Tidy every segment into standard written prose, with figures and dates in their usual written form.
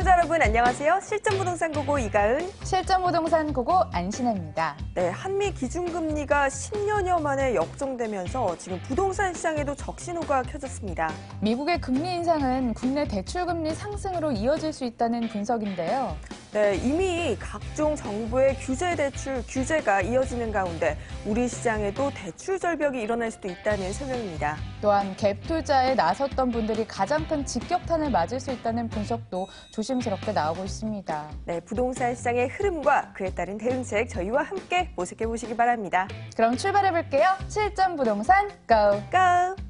시청자 여러분 안녕하세요. 실전부동산 고고 이가은, 실전부동산 고고 안신혜입니다. 네, 한미 기준금리가 10년여 만에 역정되면서 지금 부동산 시장에도 적신호가 켜졌습니다. 미국의 금리 인상은 국내 대출금리 상승으로 이어질 수 있다는 분석인데요. 네, 이미 각종 정부의 규제 대출 규제가 이어지는 가운데 우리 시장에도 대출 절벽이 일어날 수도 있다는 설명입니다. 또한 갭 투자에 나섰던 분들이 가장 큰 직격탄을 맞을 수 있다는 분석도 조심스럽게 나오고 있습니다. 네, 부동산 시장의 흐름과 그에 따른 대응책 저희와 함께 모색해 보시기 바랍니다. 그럼 출발해 볼게요. 실전부동산 고! 고!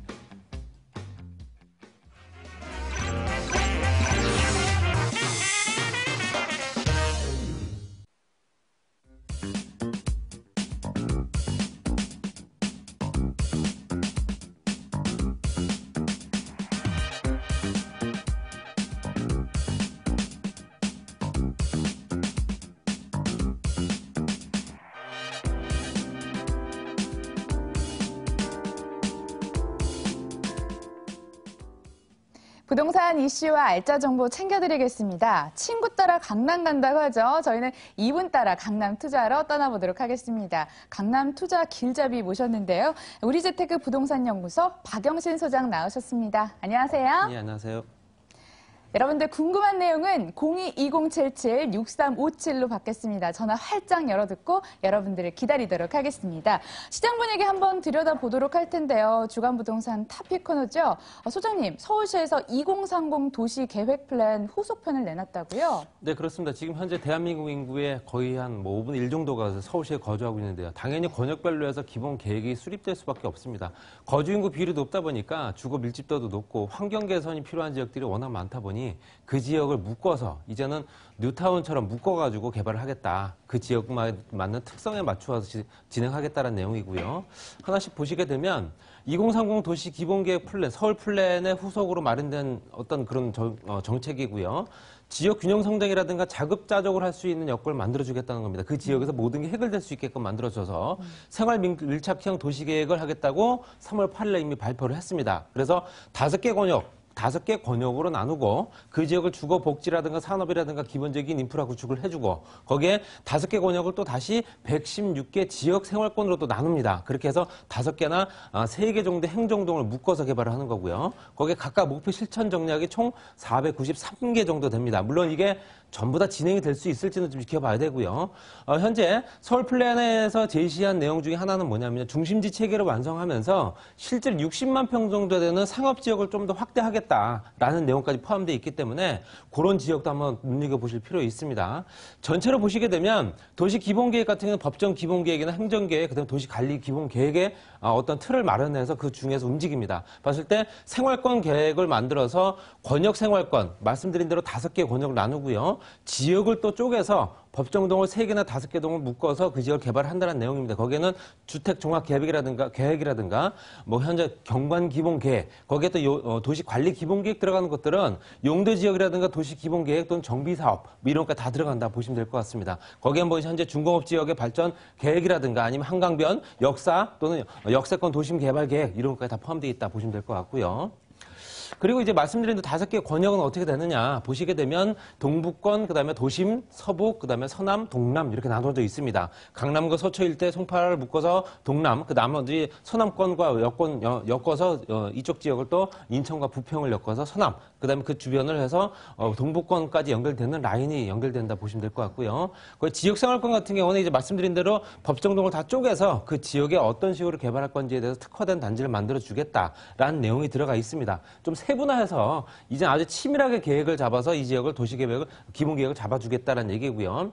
부동산 이슈와 알짜 정보 챙겨드리겠습니다. 친구 따라 강남 간다고 하죠. 저희는 이분 따라 강남 투자하러 떠나보도록 하겠습니다. 강남 투자 길잡이 모셨는데요. 우리재테크 부동산연구소 박영신 소장 나오셨습니다. 안녕하세요. 네, 안녕하세요. 여러분들 궁금한 내용은 02-2077-6357로 받겠습니다. 전화 활짝 열어듣고 여러분들을 기다리도록 하겠습니다. 시장 분위기 한번 들여다보도록 할 텐데요. 주간부동산 탑픽 코너죠. 소장님, 서울시에서 2030 도시 계획 플랜 후속편을 내놨다고요? 네, 그렇습니다. 지금 현재 대한민국 인구의 거의 한 5분의 1 정도가 서울시에 거주하고 있는데요. 당연히 권역별로 해서 기본 계획이 수립될 수밖에 없습니다. 거주 인구 비율이 높다 보니까 주거 밀집도도 높고 환경 개선이 필요한 지역들이 워낙 많다 보니 그 지역을 묶어서 이제는 뉴타운처럼 묶어가지고 개발을 하겠다. 그 지역에 맞는 특성에 맞추어서 진행하겠다는 내용이고요. 하나씩 보시게 되면 2030 도시 기본계획 플랜, 서울 플랜의 후속으로 마련된 어떤 그런 정책이고요. 지역 균형 성장이라든가 자급자족을 할 수 있는 여건을 만들어주겠다는 겁니다. 그 지역에서 모든 게 해결될 수 있게끔 만들어줘서 생활 밀착형 도시계획을 하겠다고 3월 8일에 이미 발표를 했습니다. 그래서 5개 권역으로 나누고 그 지역을 주거 복지라든가 산업이라든가 기본적인 인프라 구축을 해주고 거기에 5개 권역을 또 다시 116개 지역 생활권으로 또 나눕니다. 그렇게 해서 5개나 3개 정도의 행정동을 묶어서 개발을 하는 거고요. 거기에 각각 목표 실천 정략이 총 493개 정도 됩니다. 물론 이게 전부 다 진행이 될 수 있을지는 좀 지켜봐야 되고요. 현재 서울 플랜에서 제시한 내용 중에 하나는 뭐냐면 중심지 체계를 완성하면서 실제로 60만 평 정도 되는 상업지역을 좀 더 확대하겠다라는 내용까지 포함되어 있기 때문에 그런 지역도 한번 눈여겨보실 필요 있습니다. 전체로 보시게 되면 도시 기본계획 같은 경우는 법정 기본계획이나 행정계획, 그다음에 도시 관리 기본계획의 어떤 틀을 마련해서 그 중에서 움직입니다. 봤을 때 생활권 계획을 만들어서 권역 생활권, 말씀드린 대로 5개 권역을 나누고요. 지역을 또 쪼개서 법정동을 3개나 5개 동을 묶어서 그 지역을 개발한다는 내용입니다. 거기에는 주택종합계획이라든가 뭐 현재 경관기본계획, 거기에 또 도시관리기본계획 들어가는 것들은 용도지역이라든가 도시기본계획 또는 정비사업 뭐 이런 거 다 들어간다 보시면 될 것 같습니다. 거기에 뭐 현재 중공업지역의 발전 계획이라든가 아니면 한강변 역사 또는 역세권 도심개발계획 이런 것까지 다 포함되어 있다 보시면 될 것 같고요. 그리고 이제 말씀드린 5개 권역은 어떻게 되느냐 보시게 되면 동북권, 그다음에 도심, 서북, 그다음에 서남, 동남 이렇게 나눠져 있습니다. 강남과 서초 일대 송파를 묶어서 동남, 그 나머지 서남권과 엮어서 이쪽 지역을 또 인천과 부평을 엮어서 서남, 그다음에 그 주변을 해서 동북권까지 연결되는 라인이 연결된다 보시면 될 것 같고요. 그 지역 생활권 같은 경우는 이제 말씀드린 대로 법정동을 다 쪼개서 그 지역에 어떤 식으로 개발할 건지에 대해서 특화된 단지를 만들어 주겠다라는 내용이 들어가 있습니다. 좀 세분화해서 이제 아주 치밀하게 계획을 잡아서 이 지역을 도시계획을 기본계획을 잡아주겠다는 얘기고요.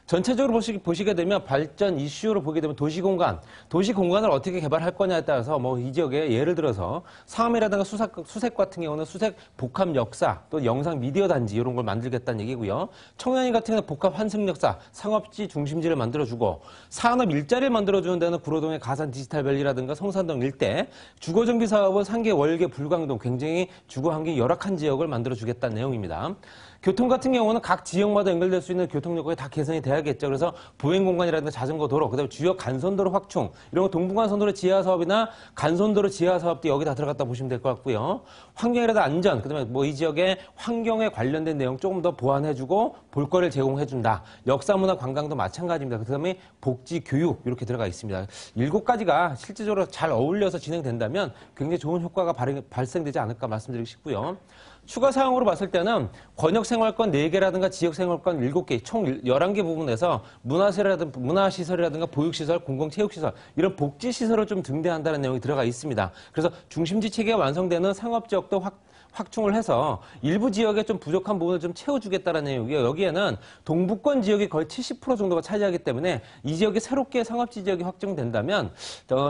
전체적으로 보시게 되면 발전 이슈로 보게 되면 도시공간을 어떻게 개발할 거냐에 따라서 뭐 이 지역에 예를 들어서 상암이라든가 수색 같은 경우는 수색 복합 역사 또 영상 미디어 단지 이런 걸 만들겠다는 얘기고요. 청량리 같은 경우는 복합 환승 역사 상업지 중심지를 만들어주고 산업 일자리를 만들어주는 데는 구로동의 가산 디지털밸리라든가 성산동 일대 주거정비 사업은 상계 월계 불광동 굉장히 주거 환경이 열악한 지역을 만들어주겠다는 내용입니다. 교통 같은 경우는 각 지역마다 연결될 수 있는 교통요건이 다 개선이 돼야 봐야겠죠. 그래서 보행 공간이라든가 자전거 도로, 그다음에 주요 간선도로 확충, 이런 거 동부간선도로 지하 사업이나 간선도로 지하 사업도 여기 다 들어갔다 보시면 될 것 같고요. 환경이라든 안전, 그다음에 뭐 이 지역의 환경에 관련된 내용 조금 더 보완해주고 볼거리를 제공해준다. 역사문화 관광도 마찬가지입니다. 그다음에 복지, 교육 이렇게 들어가 있습니다. 7가지가 실질적으로 잘 어울려서 진행된다면 굉장히 좋은 효과가 발생되지 않을까 말씀드리고 싶고요. 추가 사항으로 봤을 때는 권역생활권 4개라든가 지역생활권 7개, 총 11개 부분에서 문화시설이라든가 보육시설, 공공체육시설 이런 복지시설을 좀 등대한다는 내용이 들어가 있습니다. 그래서 중심지 체계가 완성되는 상업지역도 확충을 해서 일부 지역에 좀 부족한 부분을 좀 채워주겠다는 내용이고요. 여기에는 동부권 지역이 거의 70% 정도가 차지하기 때문에 이 지역이 새롭게 상업지 지역이 확정된다면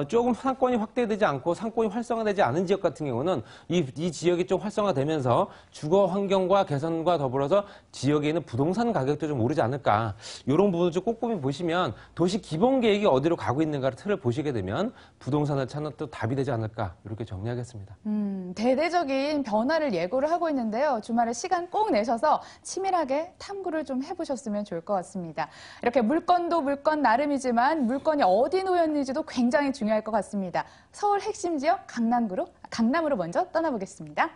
조금 상권이 확대되지 않고 상권이 활성화되지 않은 지역 같은 경우는 이 지역이 좀 활성화되면서 주거 환경과 개선과 더불어서 지역에 있는 부동산 가격도 좀 오르지 않을까. 이런 부분을 좀 꼼꼼히 보시면 도시 기본 계획이 어디로 가고 있는가를 틀을 보시게 되면 부동산을 찾는 또 답이 되지 않을까. 이렇게 정리하겠습니다. 대대적인 변화를 예고를 하고 있는데요. 주말에 시간 꼭 내셔서 치밀하게 탐구를 좀 해보셨으면 좋을 것 같습니다. 이렇게 물건도 물건 나름이지만 물건이 어디 놓였는지도 굉장히 중요할 것 같습니다. 서울 핵심 지역 강남으로 먼저 떠나보겠습니다.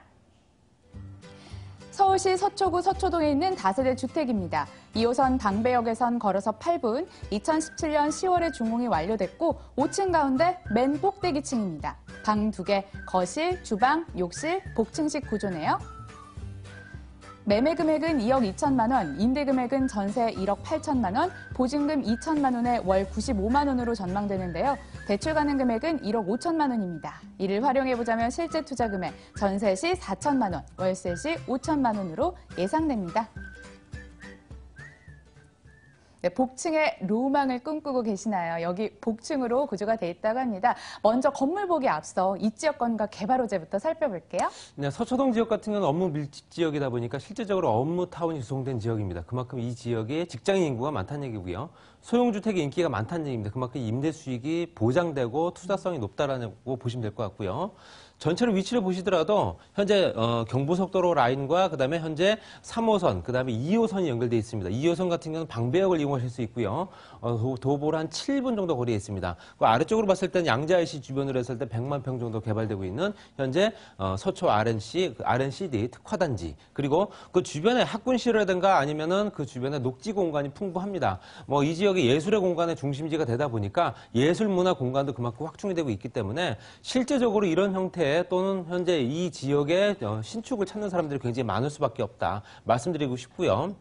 서울시 서초구 서초동에 있는 다세대 주택입니다. 2호선 방배역에선 걸어서 8분, 2017년 10월에 준공이 완료됐고 5층 가운데 맨 꼭대기층입니다. 방 2개, 거실, 주방, 욕실, 복층식 구조네요. 매매 금액은 2억 2천만 원, 임대 금액은 전세 1억 8천만 원, 보증금 2천만 원에 월 95만 원으로 전망되는데요. 대출 가능 금액은 1억 5천만 원입니다. 이를 활용해보자면 실제 투자 금액, 전세 시 4천만 원, 월세 시 5천만 원으로 예상됩니다. 네, 복층의 로망을 꿈꾸고 계시나요? 여기 복층으로 구조가 돼 있다고 합니다. 먼저 건물 보기 앞서 이 지역권과 개발 호재부터 살펴볼게요. 네, 서초동 지역 같은 경우는 업무 밀집 지역이다 보니까 실질적으로 업무 타운이 구성된 지역입니다. 그만큼 이 지역에 직장인 인구가 많다는 얘기고요. 소형주택의 인기가 많다는 얘기입니다. 그만큼 임대 수익이 보장되고 투자성이 높다라고 보시면 될 것 같고요. 전체로 위치를 보시더라도 현재 경부속도로 라인과 그다음에 현재 3호선, 그다음에 2호선이 연결되어 있습니다. 2호선 같은 경우는 방배역을 이용하실 수 있고요. 도보로 한 7분 정도 거리에 있습니다. 그 아래쪽으로 봤을 때는 양재IC 주변으로 했을 때 100만 평 정도 개발되고 있는 현재 서초 RNCD 특화단지, 그리고 그 주변에 학군시라든가 아니면은 그 주변에 녹지 공간이 풍부합니다. 뭐 이 지역이 예술의 공간의 중심지가 되다 보니까 예술 문화 공간도 그만큼 확충이 되고 있기 때문에 실제적으로 이런 형태의 또는 현재 이 지역의 신축을 찾는 사람들이 굉장히 많을 수밖에 없다 말씀드리고 싶고요.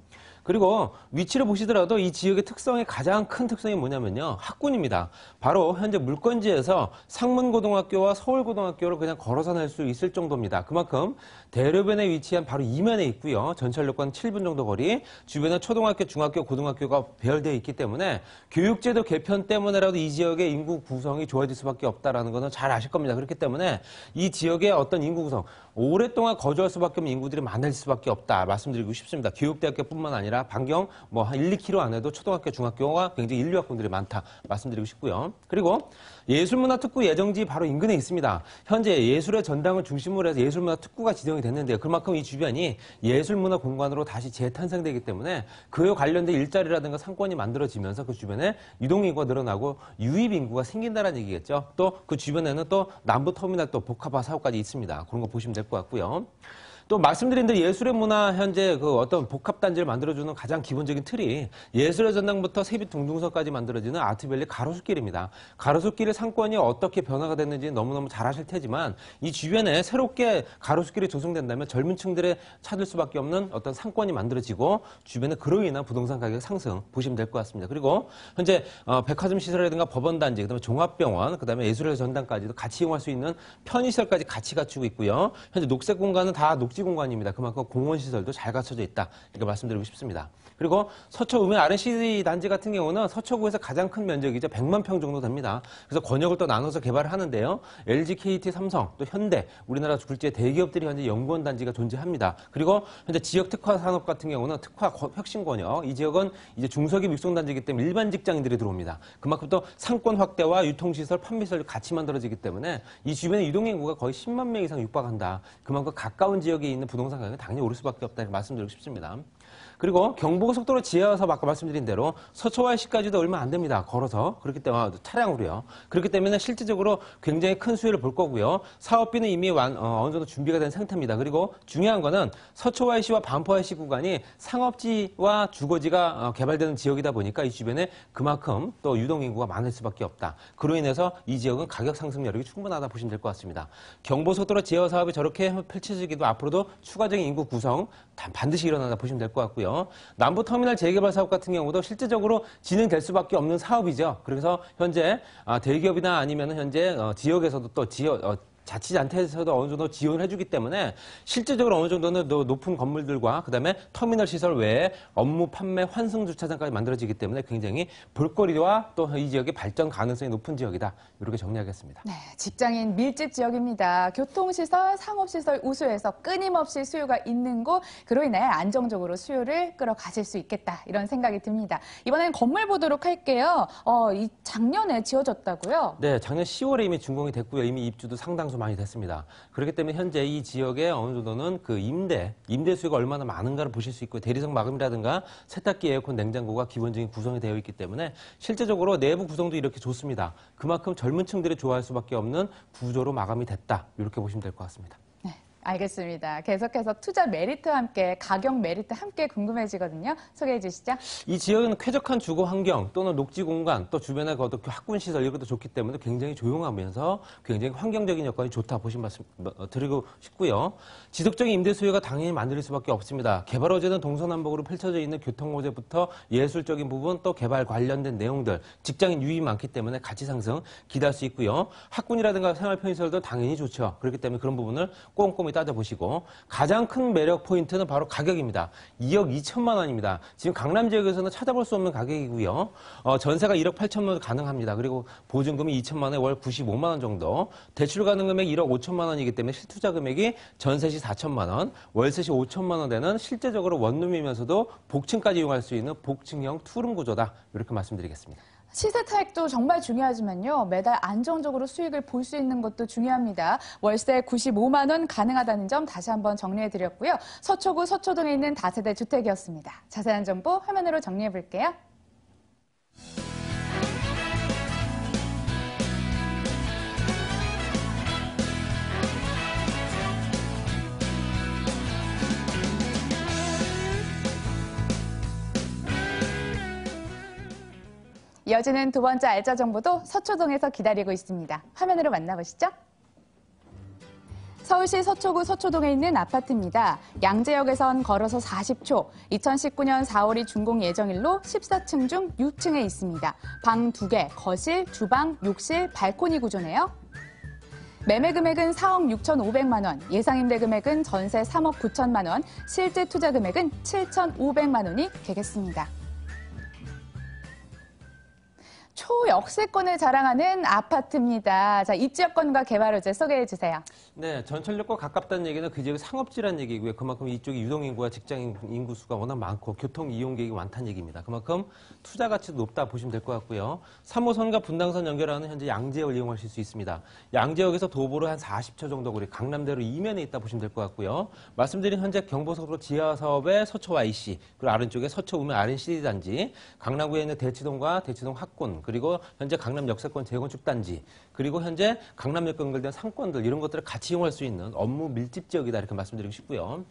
그리고 위치를 보시더라도 이 지역의 특성의 가장 큰 특성이 뭐냐면요. 학군입니다. 바로 현재 물건지에서 상문고등학교와 서울고등학교를 그냥 걸어서 날 수 있을 정도입니다. 그만큼 대로변에 위치한 바로 이면에 있고요. 전철역과는 7분 정도 거리, 주변에 초등학교, 중학교, 고등학교가 배열되어 있기 때문에 교육제도 개편 때문에라도 이 지역의 인구 구성이 좋아질 수밖에 없다는 것은 잘 아실 겁니다. 그렇기 때문에 이 지역의 어떤 인구 구성, 오랫동안 거주할 수밖에 없는 인구들이 많아질 수밖에 없다 말씀드리고 싶습니다. 교육대학교뿐만 아니라 반경 뭐 한 1-2km 안에도 초등학교, 중학교가 굉장히 인류학군들이 많다 말씀드리고 싶고요. 그리고 예술문화특구 예정지 바로 인근에 있습니다. 현재 예술의 전당을 중심으로 해서 예술문화특구가 지정이 됐는데요. 그만큼 이 주변이 예술문화 공간으로 다시 재탄생되기 때문에 그에 관련된 일자리라든가 상권이 만들어지면서 그 주변에 유동인구가 늘어나고 유입인구가 생긴다는 얘기겠죠. 또 그 주변에는 또 남부터미널 또 복합화 사업까지 있습니다. 그런 거 보시면 될 것 같고요. 또 말씀드린 대로 예술의 문화 현재 그 어떤 복합단지를 만들어주는 가장 기본적인 틀이 예술의 전당부터 세빛둥둥서까지 만들어지는 아트밸리 가로수길입니다. 가로수길의 상권이 어떻게 변화가 됐는지 너무너무 잘 아실 테지만 이 주변에 새롭게 가로수길이 조성된다면 젊은 층들의 찾을 수밖에 없는 어떤 상권이 만들어지고 주변에 그로 인한 부동산 가격 상승 보시면 될 것 같습니다. 그리고 현재 백화점 시설이라든가 법원단지, 그다음에 종합병원, 그다음에 예술의 전당까지도 같이 이용할 수 있는 편의시설까지 같이 갖추고 있고요. 현재 녹색 공간은 다 녹지 공간입니다. 그만큼 공원시설도 잘 갖춰져 있다. 이렇게 말씀드리고 싶습니다. 그리고 서초 읍면 RNCD 단지 같은 경우는 서초구에서 가장 큰 면적이죠. 100만 평 정도 됩니다. 그래서 권역을 또 나눠서 개발을 하는데요. LG, KT, 삼성, 또 현대, 우리나라 굴지의 대기업들이 현재 연구원 단지가 존재합니다. 그리고 현재 지역 특화 산업 같은 경우는 특화 혁신 권역, 이 지역은 이제 중소기업 육성 단지이기 때문에 일반 직장인들이 들어옵니다. 그만큼 또 상권 확대와 유통시설, 판매시설이 같이 만들어지기 때문에 이 주변의 유동인구가 거의 10만 명 이상 육박한다. 그만큼 가까운 지역에 있는 부동산 가격이 당연히 오를 수밖에 없다. 이렇게 말씀드리고 싶습니다. 그리고 경부고속도로 지하사업 아까 말씀드린 대로 서초와시까지도 얼마 안 됩니다. 걸어서. 그렇기 때문에 차량으로요. 그렇기 때문에 실질적으로 굉장히 큰 수혜를 볼 거고요. 사업비는 이미 어느 정도 준비가 된 상태입니다. 그리고 중요한 거는 서초와시와 반포와시 구간이 상업지와 주거지가 개발되는 지역이다 보니까 이 주변에 그만큼 또 유동인구가 많을 수밖에 없다. 그로 인해서 이 지역은 가격 상승 여력이 충분하다 보시면 될 것 같습니다. 경부고속도로 지하 사업이 저렇게 펼쳐지기도 앞으로도 추가적인 인구 구성 반드시 일어나다 보시면 될 것 같고요. 남부터미널 재개발 사업 같은 경우도 실질적으로 진행될 수밖에 없는 사업이죠. 그래서 현재 대기업이나 아니면 현재 지역에서도 또 자치단체에서도 어느 정도 지원을 해주기 때문에 실질적으로 어느 정도는 높은 건물들과 그다음에 터미널 시설 외에 업무 판매 환승 주차장까지 만들어지기 때문에 굉장히 볼거리와 또 이 지역의 발전 가능성이 높은 지역이다. 이렇게 정리하겠습니다. 네, 직장인 밀집 지역입니다. 교통시설, 상업시설 우수해서 끊임없이 수요가 있는 곳, 그로 인해 안정적으로 수요를 끌어가질 수 있겠다. 이런 생각이 듭니다. 이번엔 건물 보도록 할게요. 작년에 지어졌다고요? 네, 작년 10월에 이미 준공이 됐고요. 이미 입주도 상당수 많이 됐습니다. 그렇기 때문에 현재 이 지역에 어느 정도는 그 임대 수요가 얼마나 많은가를 보실 수 있고요. 대리석 마감이라든가 세탁기, 에어컨, 냉장고가 기본적인 구성이 되어 있기 때문에 실제적으로 내부 구성도 이렇게 좋습니다. 그만큼 젊은 층들이 좋아할 수밖에 없는 구조로 마감이 됐다. 이렇게 보시면 될 것 같습니다. 알겠습니다. 계속해서 투자 메리트와 함께 가격 메리트 함께 궁금해지거든요. 소개해 주시죠. 이 지역은 쾌적한 주거 환경 또는 녹지 공간 또 주변에 학군 시설 이런 것도 좋기 때문에 굉장히 조용하면서 굉장히 환경적인 여건이 좋다 보신 말씀 드리고 싶고요. 지속적인 임대 수요가 당연히 만들 수밖에 없습니다. 개발 호재는 동서남북으로 펼쳐져 있는 교통 호재부터 예술적인 부분 또 개발 관련된 내용들 직장인 유입이 많기 때문에 가치 상승 기대할 수 있고요. 학군이라든가 생활 편의시설도 당연히 좋죠. 그렇기 때문에 그런 부분을 꼼꼼히 따져보시고 가장 큰 매력 포인트는 바로 가격입니다. 2억 2천만 원입니다. 지금 강남 지역에서는 찾아볼 수 없는 가격이고요. 전세가 1억 8천만 원 가능합니다. 그리고 보증금이 2천만 원에 월 95만 원 정도. 대출 가능 금액이 1억 5천만 원이기 때문에 실투자 금액이 전세 시 4천만 원, 월세 시 5천만 원 되는 실제적으로 원룸이면서도 복층까지 이용할 수 있는 복층형 투룸 구조다. 이렇게 말씀드리겠습니다. 시세 타액도 정말 중요하지만요. 매달 안정적으로 수익을 볼 수 있는 것도 중요합니다. 월세 95만 원 가능하다는 점 다시 한번 정리해드렸고요. 서초구 서초동에 있는 다세대 주택이었습니다. 자세한 정보 화면으로 정리해볼게요. 이어지는 두 번째 알짜 정보도 서초동에서 기다리고 있습니다. 화면으로 만나보시죠. 서울시 서초구 서초동에 있는 아파트입니다. 양재역에선 걸어서 40초, 2019년 4월이 준공 예정일로 14층 중 6층에 있습니다. 방 2개, 거실, 주방, 욕실, 발코니 구조네요. 매매 금액은 4억 6,500만 원, 예상 임대 금액은 전세 3억 9천만 원, 실제 투자 금액은 7,500만 원이 되겠습니다. 초역세권을 자랑하는 아파트입니다. 자, 입지 여건과 개발 호재 소개해 주세요. 네, 전철역과 가깝다는 얘기는 그 지역이 상업지라는 얘기고요. 그만큼 이쪽이 유동인구와 직장인 인구 수가 워낙 많고 교통 이용객이 많다는 얘기입니다. 그만큼 투자 가치도 높다 보시면 될 것 같고요. 3호선과 분당선 연결하는 현재 양재역을 이용하실 수 있습니다. 양재역에서 도보로 한 40초 정도 거리, 강남대로 이면에 있다 보시면 될 것 같고요. 말씀드린 현재 경부고속도로 지하 사업의 서초 IC, 그리고 아래쪽에 서초 우면 R&CD 단지, 강남구에 있는 대치동과 대치동 학군, 그리고 현재 강남 역세권 재건축 단지, 그리고 현재 강남역과 연결된 상권들 이런 것들을 같이 이용할 수 있는 업무 밀집 지역이다 이렇게 말씀드리고 싶고요.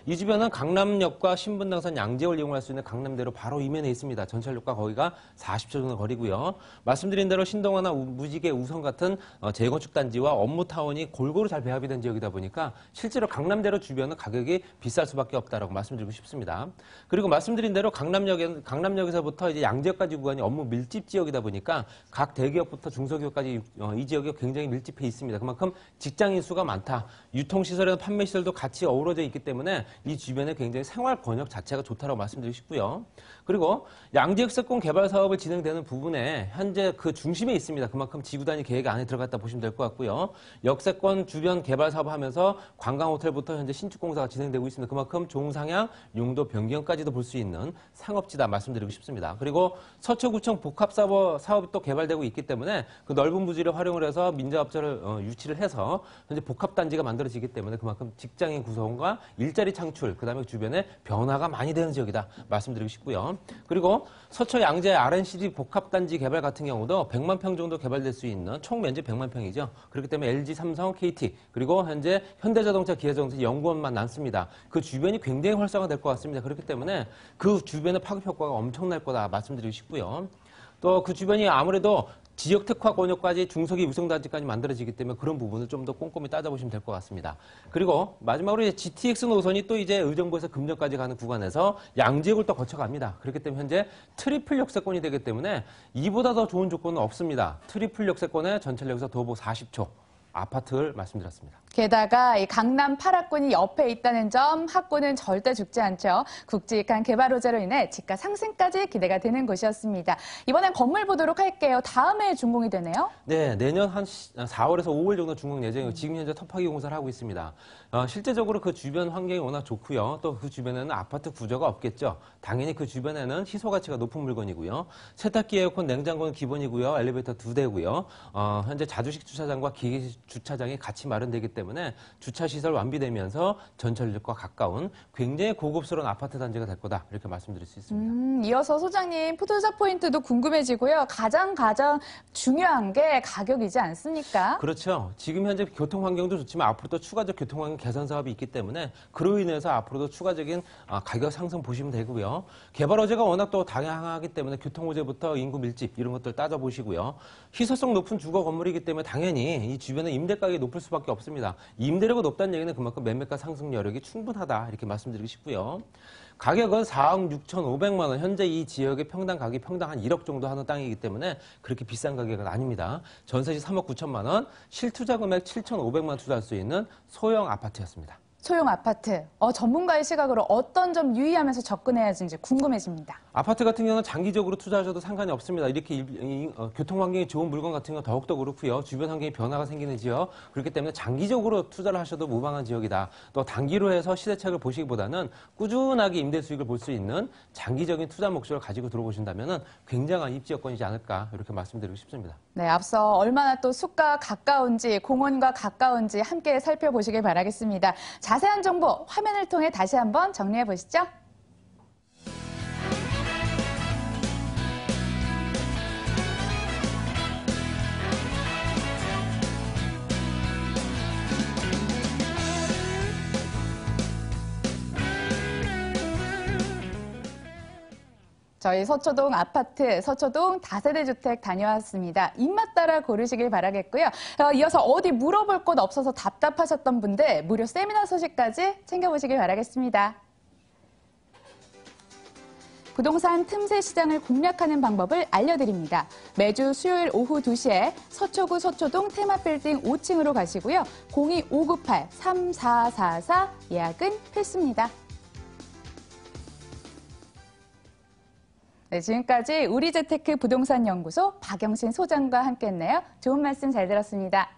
이 주변은 강남역과 신분당선 양재역을 이용할 수 있는 강남대로 바로 이면에 있습니다. 전철역과 거기가 40초 정도 거리고요. 말씀드린 대로 신동아나 무지개, 우성 같은 재건축 단지와 업무타운이 골고루 잘 배합이 된 지역이다 보니까 실제로 강남대로 주변은 가격이 비쌀 수밖에 없다라고 말씀드리고 싶습니다. 그리고 말씀드린 대로 강남역에서부터 이제 양재역까지 구간이 업무 밀집 지역이다 보니까 각 대기업부터 중소기업까지 이 지역이 굉장히 밀집해 있습니다. 그만큼 직장인 수가 많다. 유통시설이나 판매시설도 같이 어우러져 있기 때문에 이 주변에 굉장히 생활 권역 자체가 좋다고 말씀드리고 싶고요. 그리고 양재역세권 개발 사업을 진행되는 부분에 현재 그 중심에 있습니다. 그만큼 지구 단위 계획 안에 들어갔다 보시면 될 것 같고요. 역세권 주변 개발 사업을 하면서 관광호텔부터 현재 신축 공사가 진행되고 있습니다. 그만큼 종상향, 용도 변경까지도 볼 수 있는 상업지다 말씀드리고 싶습니다. 그리고 서초구청 복합사업 사업이 또 개발되고 있기 때문에 그 넓은 부지를 활용을 해서 민자업자를 유치를 해서 현재 복합단지가 만들어지기 때문에 그만큼 직장인 구성과 일자리 창출, 그다음에 주변에 변화가 많이 되는 지역이다 말씀드리고 싶고요. 그리고 서초 양재 RNCD 복합단지 개발 같은 경우도 100만 평 정도 개발될 수 있는 총 면적 100만 평이죠. 그렇기 때문에 LG, 삼성, KT 그리고 현재 현대자동차, 기아자동차, 연구원만 남습니다. 그 주변이 굉장히 활성화될 것 같습니다. 그렇기 때문에 그 주변의 파급 효과가 엄청날 거다 말씀드리고 싶고요. 또 그 주변이 아무래도 지역 특화 권역까지 중소기 위성단지까지 만들어지기 때문에 그런 부분을 좀 더 꼼꼼히 따져보시면 될 것 같습니다. 그리고 마지막으로 이제 GTX 노선이 또 이제 의정부에서 금정까지 가는 구간에서 양지역을 또 거쳐갑니다. 그렇기 때문에 현재 트리플 역세권이 되기 때문에 이보다 더 좋은 조건은 없습니다. 트리플 역세권에 전철역에서 도보 40초. 아파트를 말씀드렸습니다. 게다가 이 강남 8학군이 옆에 있다는 점, 학군은 절대 죽지 않죠. 굵직한 개발 호재로 인해 집가 상승까지 기대가 되는 곳이었습니다. 이번엔 건물 보도록 할게요. 다음에 준공이 되네요. 네, 내년 한 4월에서 5월 정도 준공 예정이고 지금 현재 터파기 공사를 하고 있습니다. 실제적으로 그 주변 환경이 워낙 좋고요. 또 그 주변에는 아파트 구조가 없겠죠. 당연히 그 주변에는 희소 가치가 높은 물건이고요. 세탁기, 에어컨, 냉장고는 기본이고요. 엘리베이터 2대고요. 현재 자주식 주차장과 기계 주차장이 같이 마련되기 때문에 주차시설 완비되면서 전철역과 가까운 굉장히 고급스러운 아파트 단지가 될 거다. 이렇게 말씀드릴 수 있습니다. 이어서 소장님, 투자 포인트도 궁금해지고요. 가장 중요한 게 가격이지 않습니까? 그렇죠. 지금 현재 교통 환경도 좋지만 앞으로 또 추가적 교통 환경 개선 사업이 있기 때문에 그로 인해서 앞으로도 추가적인 가격 상승 보시면 되고요. 개발 호재가 워낙 또 다양하기 때문에 교통 호재부터 인구 밀집 이런 것들 따져보시고요. 희소성 높은 주거 건물이기 때문에 당연히 이 주변에 임대 가격이 높을 수밖에 없습니다. 임대료가 높다는 얘기는 그만큼 매매가 상승 여력이 충분하다 이렇게 말씀드리고 싶고요. 가격은 4억 6,500만 원. 현재 이 지역의 평당 가격이 평당 한 1억 정도 하는 땅이기 때문에 그렇게 비싼 가격은 아닙니다. 전세시 3억 9천만 원, 실투자 금액 7,500만 원 투자할 수 있는 소형 아파트였습니다. 소형 아파트, 전문가의 시각으로 어떤 점 유의하면서 접근해야 하는지 궁금해집니다. 아파트 같은 경우는 장기적으로 투자하셔도 상관이 없습니다. 이렇게 교통 환경이 좋은 물건 같은 건 더욱더 그렇고요. 주변 환경에 변화가 생기는 지역, 그렇기 때문에 장기적으로 투자를 하셔도 무방한 지역이다. 또 단기로 해서 시대착을 보시기보다는 꾸준하게 임대 수익을 볼 수 있는 장기적인 투자 목적을 가지고 들어보신다면 굉장한 입지여건이지 않을까 이렇게 말씀드리고 싶습니다. 네, 앞서 얼마나 또 숲과 가까운지, 공원과 가까운지 함께 살펴보시길 바라겠습니다. 자세한 정보 화면을 통해 다시 한번 정리해 보시죠. 저희 서초동 아파트, 서초동 다세대 주택 다녀왔습니다. 입맛 따라 고르시길 바라겠고요. 이어서 어디 물어볼 곳 없어서 답답하셨던 분들 무료 세미나 소식까지 챙겨보시길 바라겠습니다. 부동산 틈새 시장을 공략하는 방법을 알려드립니다. 매주 수요일 오후 2시에 서초구 서초동 테마빌딩 5층으로 가시고요. 02598-3444 예약은 필수입니다. 네, 지금까지 우리재테크 부동산연구소 박영신 소장과 함께했네요. 좋은 말씀 잘 들었습니다.